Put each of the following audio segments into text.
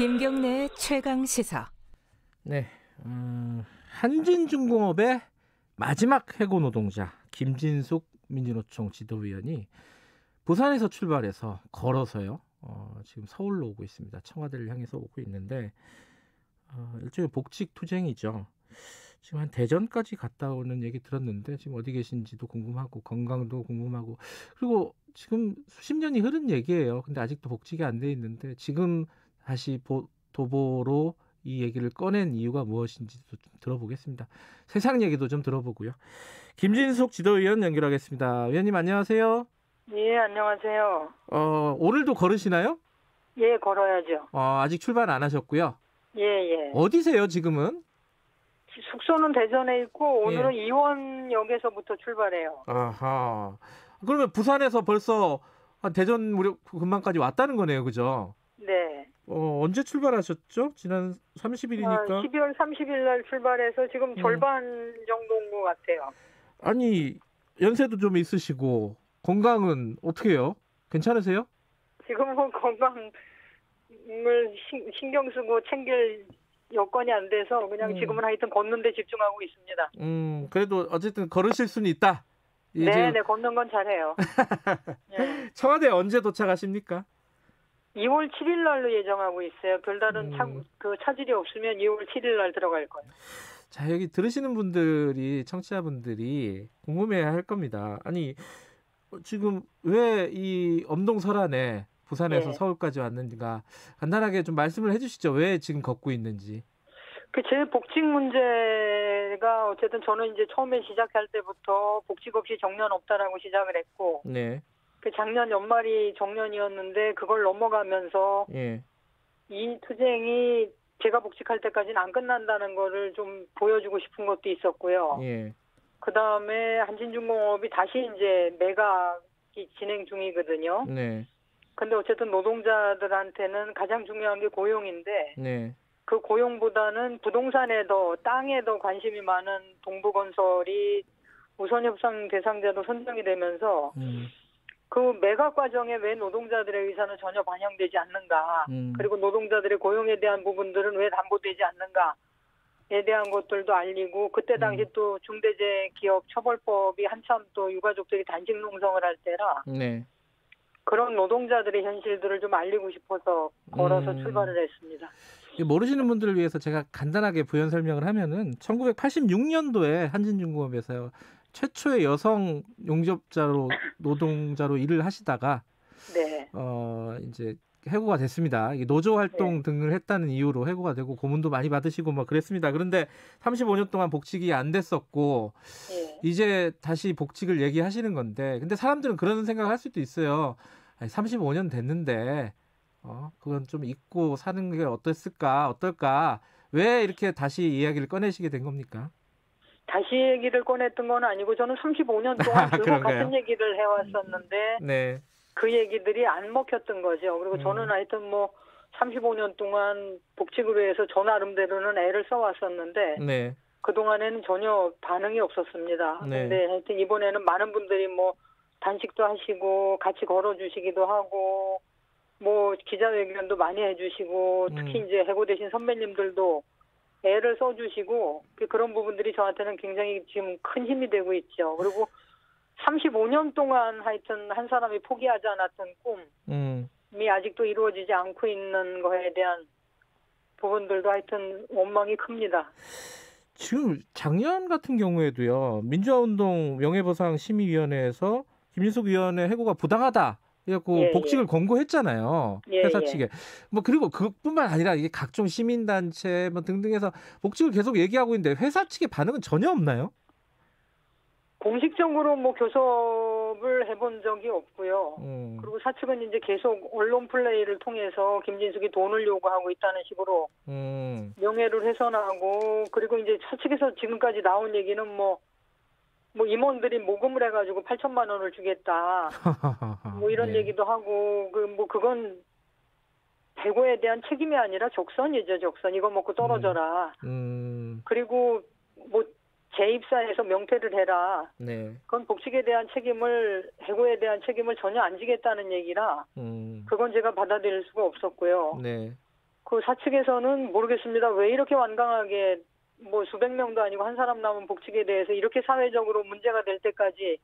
김경래의 최강 시사. 네, 한진중공업의 마지막 해고 노동자 김진숙 민주노총 지도위원이 부산에서 출발해서 걸어서요. 지금 서울로 오고 있습니다. 청와대를 향해서 오고 있는데 일종의 복직 투쟁이죠. 지금 한 대전까지 갔다 오는 얘기 들었는데 지금 어디 계신지도 궁금하고 건강도 궁금하고 그리고 지금 수십 년이 흐른 얘기예요. 근데 아직도 복직이 안 돼 있는데 지금 다시 도보로 이 얘기를 꺼낸 이유가 무엇인지도 좀 들어보겠습니다. 세상 얘기도 좀 들어보고요. 김진숙 지도위원 연결하겠습니다. 위원님 안녕하세요. 예, 안녕하세요. 오늘도 걸으시나요? 예, 걸어야죠. 아직 출발 안 하셨고요. 예, 예. 어디세요 지금은? 숙소는 대전에 있고 오늘은 예. 이원역에서부터 출발해요. 아하. 그러면 부산에서 벌써 한 대전 무렵 근방까지 왔다는 거네요, 그죠? 네. 언제 출발하셨죠? 지난 30일이니까. 12월 30일 날 출발해서 지금 절반 정도인 것 같아요. 아니, 연세도 좀 있으시고 건강은 어떻게 해요? 괜찮으세요? 지금은 건강을 신경 쓰고 챙길 여건이 안 돼서 그냥 지금은 하여튼 걷는 데 집중하고 있습니다. 그래도 어쨌든 걸으실 수는 있다. 네, 걷는 건 잘해요. 네. 청와대 언제 도착하십니까? 2월 7일 날로 예정하고 있어요. 별다른 차질이 없으면 2월 7일 날 들어갈 거예요. 자, 여기 들으시는 분들이, 청취자분들이 궁금해할 겁니다. 아니, 지금 왜 이 엄동설안에 부산에서 서울까지 왔는지가 간단하게 좀 말씀을 해주시죠. 왜 지금 걷고 있는지. 제 복직 문제가 어쨌든 저는 이제 처음에 시작할 때부터 복직 없이 정년 없다라고 시작을 했고, 네. 작년 연말이 정년이었는데 그걸 넘어가면서 예. 이 투쟁이 제가 복직할 때까지는 안 끝난다는 거를 좀 보여주고 싶은 것도 있었고요. 예. 그 다음에 한진중공업이 다시 이제 매각이 진행 중이거든요. 네. 근데 어쨌든 노동자들한테는 가장 중요한 게 고용인데, 네. 그 고용보다는 부동산에 더, 땅에 더 관심이 많은 동부건설이 우선 협상 대상자로 선정이 되면서, 그 매각 과정에 왜 노동자들의 의사는 전혀 반영되지 않는가, 그리고 노동자들의 고용에 대한 부분들은 왜 담보되지 않는가에 대한 것들도 알리고, 그때 당시 또 중대재해기업처벌법이 한참 또 유가족들이 단식 농성을 할 때라, 네. 그런 노동자들의 현실들을 좀 알리고 싶어서 걸어서 출발을 했습니다. 모르시는 분들을 위해서 제가 간단하게 부연 설명을 하면은 1986년도에 한진중공업에서 최초의 여성 용접자로 노동자로 일을 하시다가 네. 이제 해고가 됐습니다. 노조 활동 등을 했다는 이유로 해고가 되고 고문도 많이 받으시고 뭐 그랬습니다. 그런데 35년 동안 복직이 안 됐었고 이제 다시 복직을 얘기하시는 건데 근데 사람들은 그런 생각을 할 수도 있어요. 35년 됐는데 그건 좀 잊고 사는 게 어떨까? 왜 이렇게 다시 이야기를 꺼내시게 된 겁니까? 다시 얘기를 꺼냈던 건 아니고 저는 35년 동안 계속 같은 얘기를 해왔었는데 네. 그 얘기들이 안 먹혔던 거죠. 그리고 저는 하여튼 35년 동안 복직을 위해서 저 나름대로는 애를 써왔었는데 네. 그동안에는 전혀 반응이 없었습니다. 네. 근데 하여튼 이번에는 많은 분들이 단식도 하시고 같이 걸어주시기도 하고 기자회견도 많이 해주시고 특히 이제 해고되신 선배님들도 애를 써주시고 그런 부분들이 저한테는 굉장히 지금 큰 힘이 되고 있죠. 그리고 35년 동안 하여튼 한 사람이 포기하지 않았던 꿈이 아직도 이루어지지 않고 있는 거에 대한 부분들도 하여튼 원망이 큽니다. 지금 작년 같은 경우에도요. 민주화운동 명예보상심의위원회에서 김진숙 위원의 해고가 부당하다. 그래갖고 복직을 권고했잖아요. 회사 측에. 그리고 그뿐만 아니라 이게 각종 시민단체 등등해서 복직을 계속 얘기하고 있는데 회사 측의 반응은 전혀 없나요? 공식적으로 교섭을 해본 적이 없고요. 그리고 사측은 이제 계속 언론 플레이를 통해서 김진숙이 돈을 요구하고 있다는 식으로 명예를 훼손하고 그리고 이제 사측에서 지금까지 나온 얘기는 임원들이 모금을 해가지고 8천만 원을 주겠다. 이런 얘기도 하고 그건 해고에 대한 책임이 아니라 적선이죠, 적선. 이거 먹고 떨어져라. 그리고 재입사해서 명퇴를 해라. 네. 그건 복직에 대한 책임을, 해고에 대한 책임을 전혀 안 지겠다는 얘기라, 그건 제가 받아들일 수가 없었고요. 네. 그 사측에서는 모르겠습니다. 왜 이렇게 완강하게 뭐 수백 명도 아니고 한 사람 남은 복직에 대해서 이렇게 사회적으로 문제가 될 때까지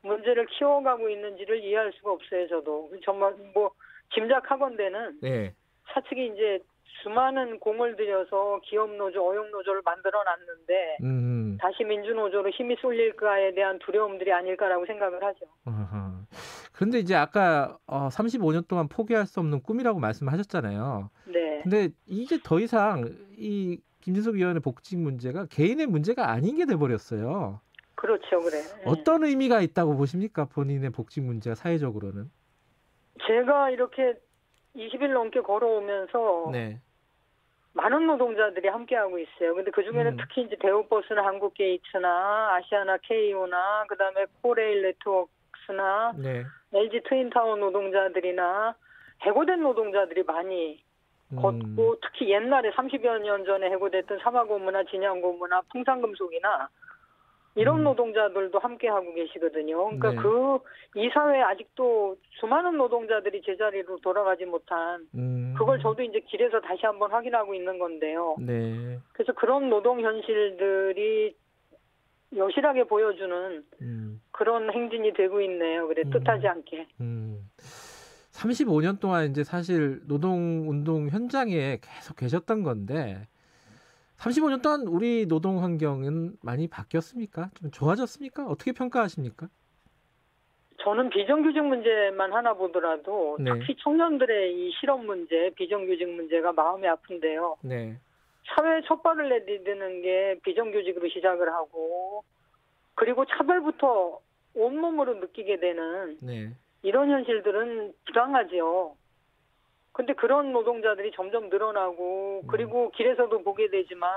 문제를 키워가고 있는지를 이해할 수가 없어요. 저도 정말 뭐 짐작하건대는 네. 사측이 이제 수많은 공을 들여서 기업노조, 어용노조를 만들어놨는데 다시 민주노조로 힘이 쏠릴까에 대한 두려움들이 아닐까라고 생각을 하죠. 그런데 이제 아까 35년 동안 포기할 수 없는 꿈이라고 말씀하셨잖아요. 네. 근데 이제 더 이상 이 김진숙 위원의 복직 문제가 개인의 문제가 아닌 게 돼버렸어요. 그렇죠, 그래. 어떤 의미가 있다고 보십니까? 본인의 복직 문제가 사회적으로는? 제가 이렇게 20일 넘게 걸어오면서 네. 많은 노동자들이 함께하고 있어요. 근데 그 중에는 특히 이제 대우버스나 한국게이츠나 아시아나 KO나 그다음에 코레일 네트워크스나 네. LG 트윈타워 노동자들이나 해고된 노동자들이 많이 걷고 특히 옛날에 30여 년 전에 해고됐던 사마고무나 진양고무나 풍산금속이나 이런 노동자들도 함께하고 계시거든요. 그러니까 네. 이 사회에 아직도 수많은 노동자들이 제자리로 돌아가지 못한 그걸 저도 이제 길에서 다시 한번 확인하고 있는 건데요. 네. 그래서 그런 노동 현실들이 여실하게 보여주는 그런 행진이 되고 있네요. 그래 뜻하지 않게. 35년 동안 이제 사실 노동운동 현장에 계속 계셨던 건데 35년 동안 우리 노동 환경은 많이 바뀌었습니까? 좀 좋아졌습니까? 어떻게 평가하십니까? 저는 비정규직 문제만 하나 보더라도 네. 특히 청년들의 이 실업 문제, 비정규직 문제가 마음이 아픈데요. 네. 사회에 첫 발을 내디디는 게 비정규직으로 시작을 하고 그리고 차별부터 온몸으로 느끼게 되는 네. 이런 현실들은 불쌍하지요. 근데 그런 노동자들이 점점 늘어나고 그리고 길에서도 보게 되지만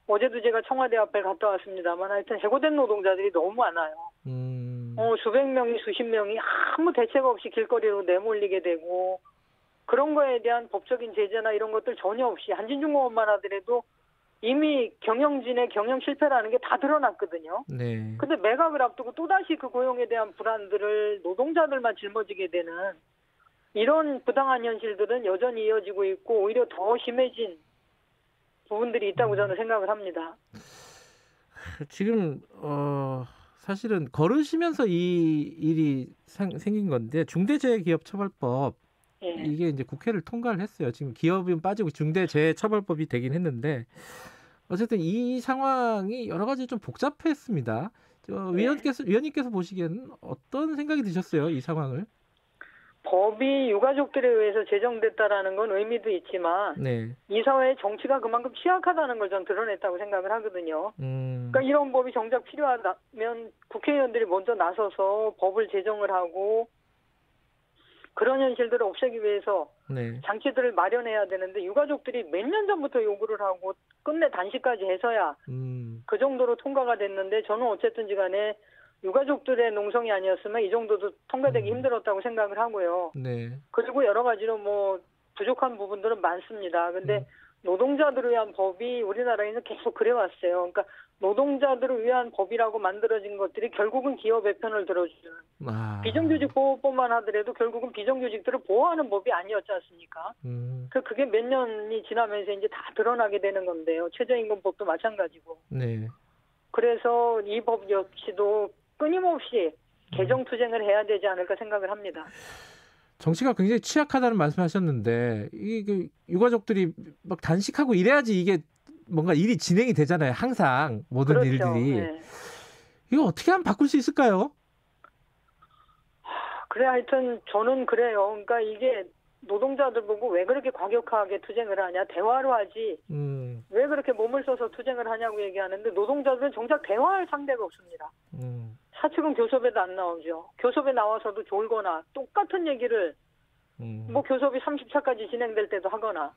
어제도 제가 청와대 앞에 갔다 왔습니다만 하여튼 해고된 노동자들이 너무 많아요. 수백 명이 수십 명이 아무 대책 없이 길거리로 내몰리게 되고 그런 거에 대한 법적인 제재나 이런 것들 전혀 없이 한진중공업만 하더라도 이미 경영진의 경영 실패라는 게 다 드러났거든요. 네. 근데 매각을 앞두고 또다시 그 고용에 대한 불안들을 노동자들만 짊어지게 되는 이런 부당한 현실들은 여전히 이어지고 있고 오히려 더 심해진 부분들이 있다고 저는 생각을 합니다. 지금 사실은 걸으시면서 이 일이 생긴 건데 중대재해기업처벌법 예. 이게 이제 국회를 통과를 했어요. 지금 기업은 빠지고 중대재해처벌법이 되긴 했는데 어쨌든 이 상황이 여러 가지 좀 복잡했습니다. 위원님께서 보시기에는 어떤 생각이 드셨어요? 이 상황을? 법이 유가족들에 의해서 제정됐다라는 건 의미도 있지만 네. 이 사회의 정치가 그만큼 취약하다는 걸 전 드러냈다고 생각을 하거든요. 그러니까 이런 법이 정작 필요하다면 국회의원들이 먼저 나서서 법을 제정을 하고 그런 현실들을 없애기 위해서 네. 장치들을 마련해야 되는데 유가족들이 몇 년 전부터 요구를 하고 끝내 단식까지 해서야 그 정도로 통과가 됐는데 저는 어쨌든지 간에 유가족들의 농성이 아니었으면 이 정도도 통과되기 힘들었다고 생각을 하고요. 네. 그리고 여러 가지로 뭐 부족한 부분들은 많습니다. 근데 노동자들을 위한 법이 우리나라에는 계속 그래왔어요. 그러니까 노동자들을 위한 법이라고 만들어진 것들이 결국은 기업의 편을 들어주는 비정규직 보호법만 하더라도 결국은 비정규직들을 보호하는 법이 아니었지 않습니까? 그게 몇 년이 지나면서 이제 다 드러나게 되는 건데요. 최저임금법도 마찬가지고. 네. 그래서 이 법 역시도 끊임없이 개정 투쟁을 해야 되지 않을까 생각을 합니다. 정치가 굉장히 취약하다는 말씀하셨는데 이 유가족들이 막 단식하고 이래야지 이게 뭔가 일이 진행이 되잖아요. 항상 모든 그렇죠. 일들이. 네. 이거 어떻게 하면 바꿀 수 있을까요? 그래 하여튼 저는 그래요. 그러니까 이게 노동자들 보고 왜 그렇게 과격하게 투쟁을 하냐. 대화로 하지. 왜 그렇게 몸을 써서 투쟁을 하냐고 얘기하는데 노동자들은 정작 대화할 상대가 없습니다. 사측은 교섭에도 안 나오죠. 교섭에 나와서도 졸거나 똑같은 얘기를 뭐 교섭이 30차까지 진행될 때도 하거나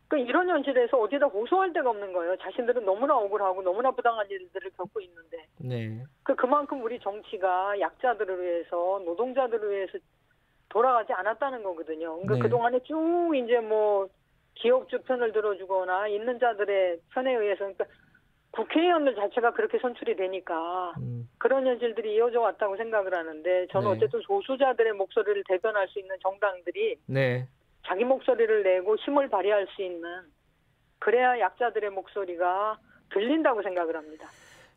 그러니까 이런 현실에서 어디다 호소할 데가 없는 거예요. 자신들은 너무나 억울하고 너무나 부당한 일들을 겪고 있는데 네. 그만큼 우리 정치가 약자들을 위해서 노동자들을 위해서 돌아가지 않았다는 거거든요. 그러니까 네. 그동안에 쭉 이제 뭐 기업주 편을 들어주거나 있는 자들의 편에 의해서 그러니까 국회의원들 자체가 그렇게 선출이 되니까 그런 현실들이 이어져 왔다고 생각을 하는데 저는 네. 어쨌든 소수자들의 목소리를 대변할 수 있는 정당들이 네. 자기 목소리를 내고 힘을 발휘할 수 있는, 그래야 약자들의 목소리가 들린다고 생각을 합니다.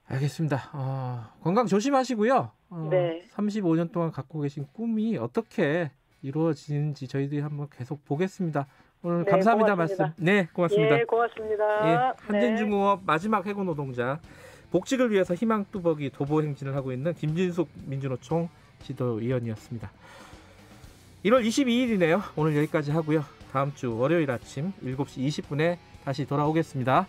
알겠습니다. 건강 조심하시고요. 네. 35년 동안 갖고 계신 꿈이 어떻게 이루어지는지 저희들이 한번 계속 보겠습니다. 오늘 네, 감사합니다. 고맙습니다. 말씀. 네, 고맙습니다. 예, 고맙습니다. 한진중공업 마지막 해고 노동자, 복직을 위해서 희망 뚜벅이 도보 행진을 하고 있는 김진숙 민주노총 지도위원이었습니다. 1월 22일이네요. 오늘 여기까지 하고요. 다음 주 월요일 아침 7시 20분에 다시 돌아오겠습니다.